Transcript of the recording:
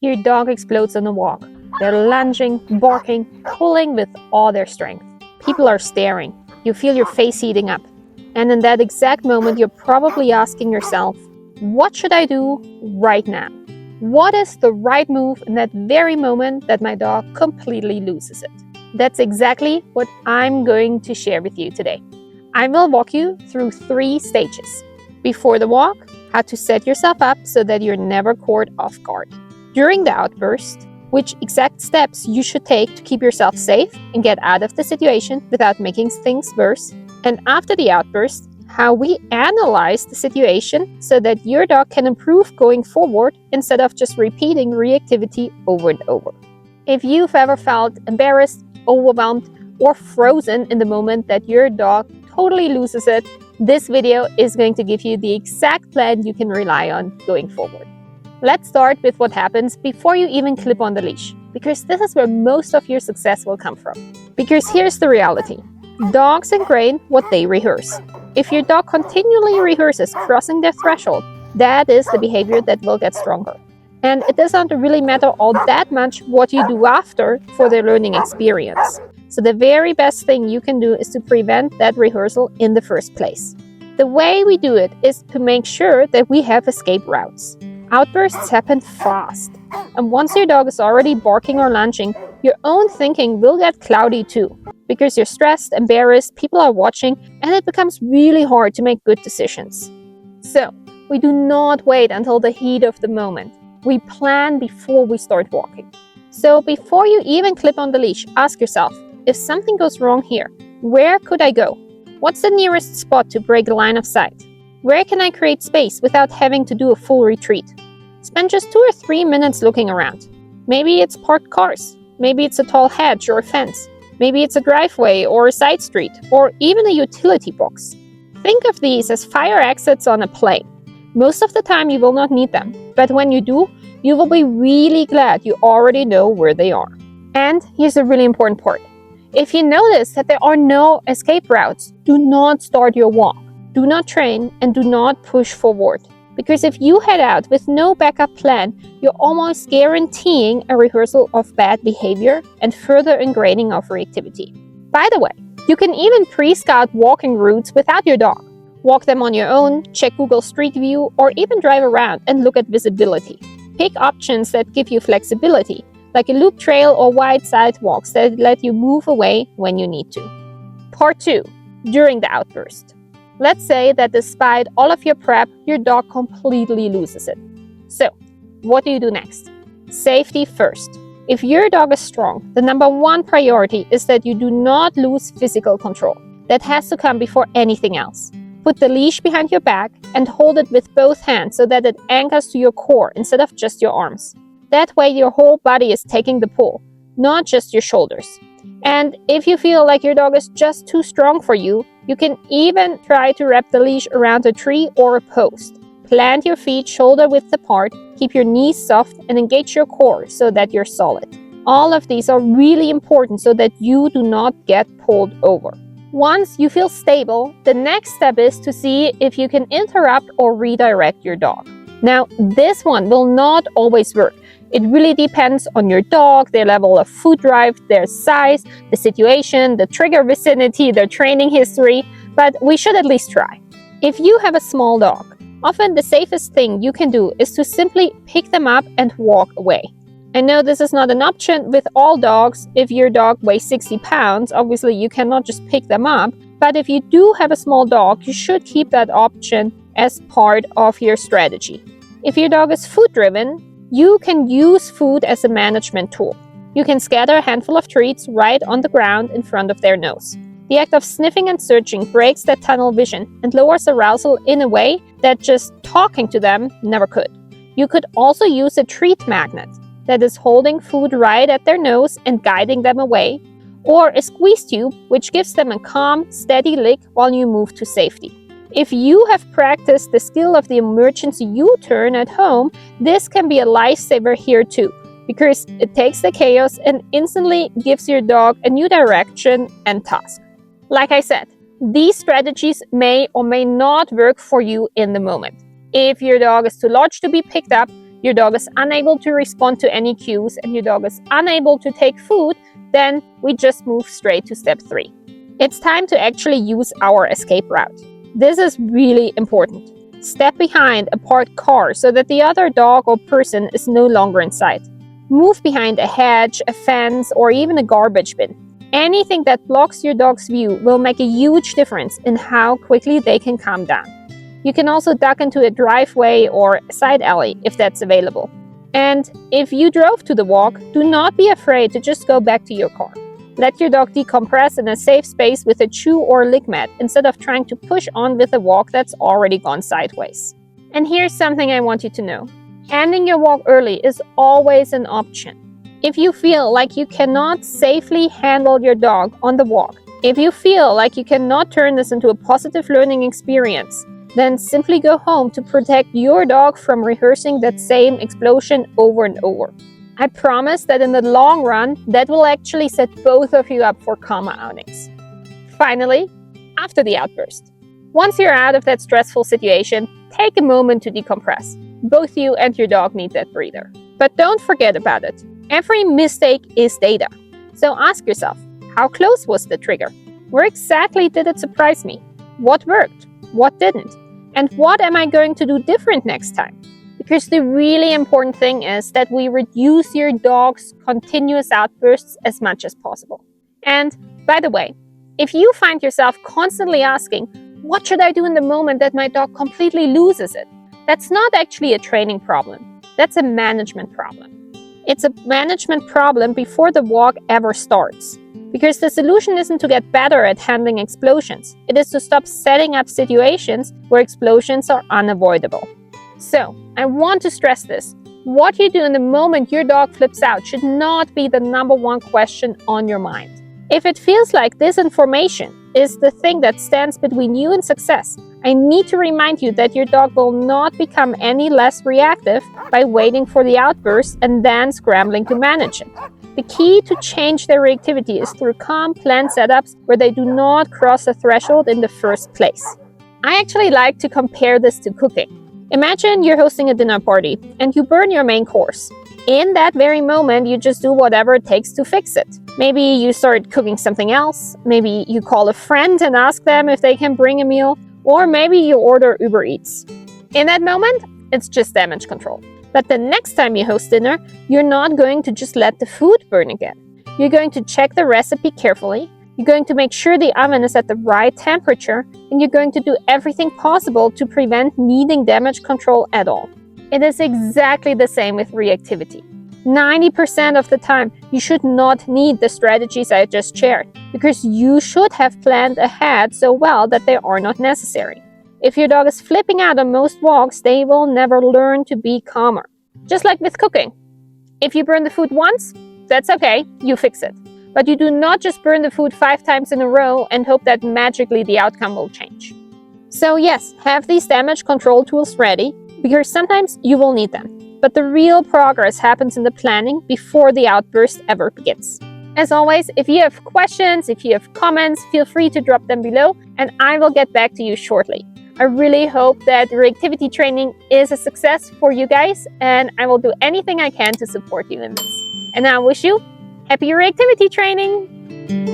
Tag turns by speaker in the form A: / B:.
A: Your dog explodes on a walk. They're lunging, barking, pulling with all their strength. People are staring. You feel your face heating up. And in that exact moment, you're probably asking yourself, what should I do right now? What is the right move in that very moment that my dog completely loses it? That's exactly what I'm going to share with you today. I will walk you through 3 stages. Before the walk, how to set yourself up so that you're never caught off guard. During the outburst, which exact steps you should take to keep yourself safe and get out of the situation without making things worse. And after the outburst, how we analyze the situation so that your dog can improve going forward instead of just repeating reactivity over and over. If you've ever felt embarrassed, overwhelmed, or frozen in the moment that your dog totally loses it, this video is going to give you the exact plan you can rely on going forward. Let's start with what happens before you even clip on the leash, because this is where most of your success will come from. Because here's the reality. Dogs ingrain what they rehearse. If your dog continually rehearses crossing their threshold, that is the behavior that will get stronger. And it doesn't really matter all that much what you do after for their learning experience. So the very best thing you can do is to prevent that rehearsal in the first place. The way we do it is to make sure that we have escape routes. Outbursts happen fast. And once your dog is already barking or lunging, your own thinking will get cloudy too. Because you're stressed, embarrassed, people are watching, and it becomes really hard to make good decisions. So, we do not wait until the heat of the moment. We plan before we start walking. So, before you even clip on the leash, ask yourself, if something goes wrong here, where could I go? What's the nearest spot to break a line of sight? Where can I create space without having to do a full retreat? Spend just 2 or 3 minutes looking around. Maybe it's parked cars. Maybe it's a tall hedge or a fence. Maybe it's a driveway or a side street, or even a utility box. Think of these as fire exits on a plane. Most of the time you will not need them, but when you do, you will be really glad you already know where they are. And here's a really important part. If you notice that there are no escape routes, do not start your walk. Do not train and do not push forward. Because if you head out with no backup plan, you're almost guaranteeing a rehearsal of bad behavior and further ingraining of reactivity. By the way, you can even pre-scout walking routes without your dog. Walk them on your own, check Google Street View, or even drive around and look at visibility. Pick options that give you flexibility, like a loop trail or wide sidewalks that let you move away when you need to. Part 2. During the outburst. Let's say that despite all of your prep, your dog completely loses it. So, what do you do next? Safety first. If your dog is strong, the number 1 priority is that you do not lose physical control. That has to come before anything else. Put the leash behind your back and hold it with both hands so that it anchors to your core instead of just your arms. That way your whole body is taking the pull, not just your shoulders. And if you feel like your dog is just too strong for you, you can even try to wrap the leash around a tree or a post. Plant your feet shoulder width apart, keep your knees soft, and engage your core so that you're solid. All of these are really important so that you do not get pulled over. Once you feel stable, the next step is to see if you can interrupt or redirect your dog. Now, this one will not always work. It really depends on your dog, their level of food drive, their size, the situation, the trigger vicinity, their training history, but we should at least try. If you have a small dog, often the safest thing you can do is to simply pick them up and walk away. I know this is not an option with all dogs. If your dog weighs 60 pounds, obviously you cannot just pick them up, but if you do have a small dog, you should keep that option as part of your strategy. If your dog is food-driven, you can use food as a management tool. You can scatter a handful of treats right on the ground in front of their nose. The act of sniffing and searching breaks that tunnel vision and lowers arousal in a way that just talking to them never could. You could also use a treat magnet that is holding food right at their nose and guiding them away, or a squeeze tube which gives them a calm, steady lick while you move to safety. If you have practiced the skill of the emergency U-turn at home, this can be a lifesaver here too, because it takes the chaos and instantly gives your dog a new direction and task. Like I said, these strategies may or may not work for you in the moment. If your dog is too large to be picked up, your dog is unable to respond to any cues, and your dog is unable to take food, then we just move straight to step 3. It's time to actually use our escape route. This is really important. Step behind a parked car so that the other dog or person is no longer in sight. Move behind a hedge, a fence, or even a garbage bin. Anything that blocks your dog's view will make a huge difference in how quickly they can calm down. You can also duck into a driveway or a side alley if that's available. And if you drove to the walk, do not be afraid to just go back to your car. Let your dog decompress in a safe space with a chew or lick mat instead of trying to push on with a walk that's already gone sideways. And here's something I want you to know. Ending your walk early is always an option. If you feel like you cannot safely handle your dog on the walk, if you feel like you cannot turn this into a positive learning experience, then simply go home to protect your dog from rehearsing that same explosion over and over. I promise that in the long run, that will actually set both of you up for calmer outings. Finally, after the outburst. Once you're out of that stressful situation, take a moment to decompress. Both you and your dog need that breather. But don't forget about it. Every mistake is data. So ask yourself, how close was the trigger? Where exactly did it surprise me? What worked? What didn't? And what am I going to do different next time? Because the really important thing is that we reduce your dog's continuous outbursts as much as possible. And by the way, if you find yourself constantly asking, what should I do in the moment that my dog completely loses it? That's not actually a training problem. That's a management problem. It's a management problem before the walk ever starts. Because the solution isn't to get better at handling explosions. It is to stop setting up situations where explosions are unavoidable. So, I want to stress this. What you do in the moment your dog flips out should not be the number one question on your mind. If it feels like this information is the thing that stands between you and success, I need to remind you that your dog will not become any less reactive by waiting for the outburst and then scrambling to manage it. The key to change their reactivity is through calm, planned setups where they do not cross the threshold in the first place. I actually like to compare this to cooking. Imagine you're hosting a dinner party and you burn your main course. In that very moment, you just do whatever it takes to fix it. Maybe you start cooking something else. Maybe you call a friend and ask them if they can bring a meal. Or maybe you order Uber Eats. In that moment, it's just damage control. But the next time you host dinner, you're not going to just let the food burn again. You're going to check the recipe carefully. You're going to make sure the oven is at the right temperature, and you're going to do everything possible to prevent needing damage control at all. It is exactly the same with reactivity. 90% of the time, you should not need the strategies I just shared, because you should have planned ahead so well that they are not necessary. If your dog is flipping out on most walks, they will never learn to be calmer. Just like with cooking. If you burn the food once, that's okay, you fix it. But you do not just burn the food 5 times in a row and hope that magically the outcome will change. So yes, have these damage control tools ready, because sometimes you will need them. But the real progress happens in the planning before the outburst ever begins. As always, if you have questions, if you have comments, feel free to drop them below and I will get back to you shortly. I really hope that reactivity training is a success for you guys, and I will do anything I can to support you in this. And now I wish you happy reactivity training!